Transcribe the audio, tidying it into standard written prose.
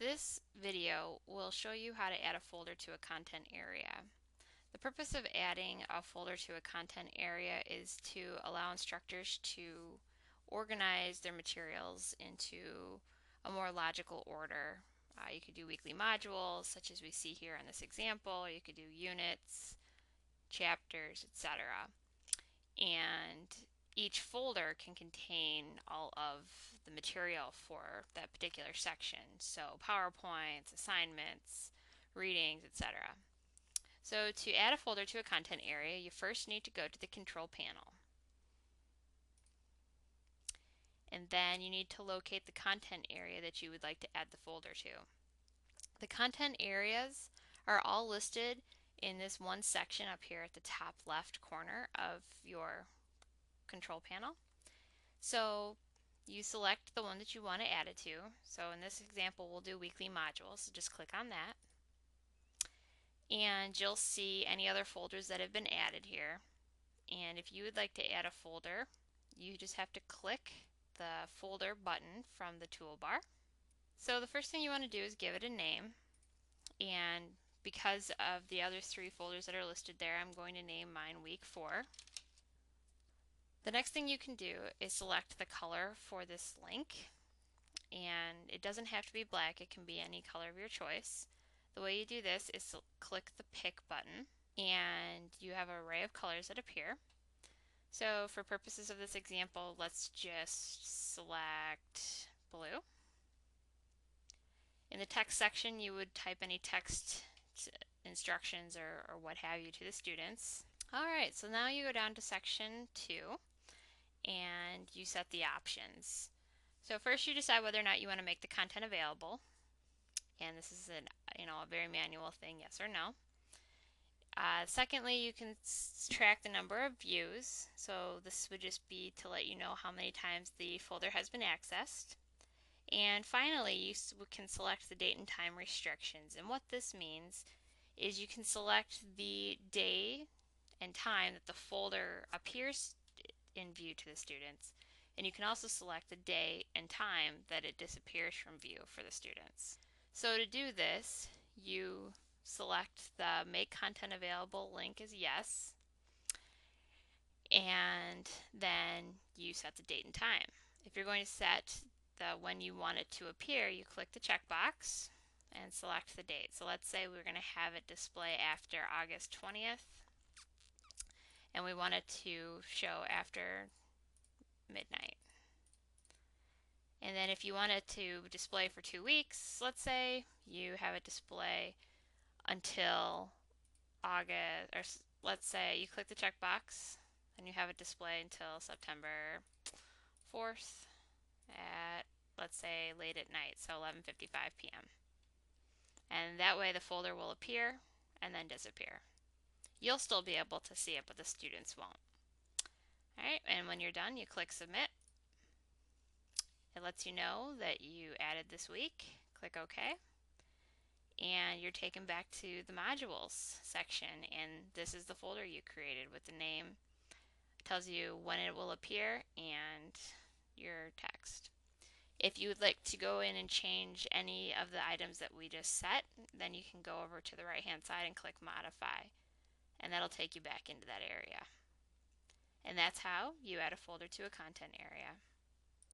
This video will show you how to add a folder to a content area. The purpose of adding a folder to a content area is to allow instructors to organize their materials into a more logical order. You could do weekly modules, such as we see here in this example, or you could do units, chapters, etc. And each folder can contain all of the material for that particular section. So PowerPoints, assignments, readings, etc. So to add a folder to a content area, you first need to go to the control panel. And then you need to locate the content area that you would like to add the folder to. The content areas are all listed in this one section up here at the top left corner of your control panel. So you select the one that you want to add it to. So in this example, we'll do weekly modules. So just click on that. And you'll see any other folders that have been added here. And if you would like to add a folder, you just have to click the folder button from the toolbar. So the first thing you want to do is give it a name. And because of the other three folders that are listed there, I'm going to name mine Week 4. The next thing you can do is select the color for this link, and it doesn't have to be black, it can be any color of your choice. The way you do this is click the pick button, and you have an array of colors that appear. So for purposes of this example, let's just select blue. In the text section, you would type any text instructions or what have you to the students. Alright, so now you go down to section 2 and you set the options. So first you decide whether or not you want to make the content available, and this is a very manual thing, yes or no. Secondly, you can track the number of views, so this would just be to let you know how many times the folder has been accessed. And finally, you can select the date and time restrictions, and what this means is you can select the day and time that the folder appears in view to the students, and you can also select the day and time that it disappears from view for the students. So to do this, you select the Make Content Available link as yes, and then you set the date and time. If you're going to set the when you want it to appear, you click the checkbox and select the date. So let's say we're going to have it display after August 20th, and we want it to show after midnight. And then if you want it to display for 2 weeks, let's say you have it display until August, or let's say you click the checkbox and you have it display until September 4th at, let's say, late at night, so 11:55 p.m. And that way the folder will appear and then disappear. You'll still be able to see it, but the students won't. Alright, and when you're done, you click Submit. It lets you know that you added this week. Click OK. And you're taken back to the modules section, and this is the folder you created with the name. It tells you when it will appear and your text. If you would like to go in and change any of the items that we just set, then you can go over to the right hand side and click Modify, and that'll take you back into that area. And that's how you add a folder to a content area.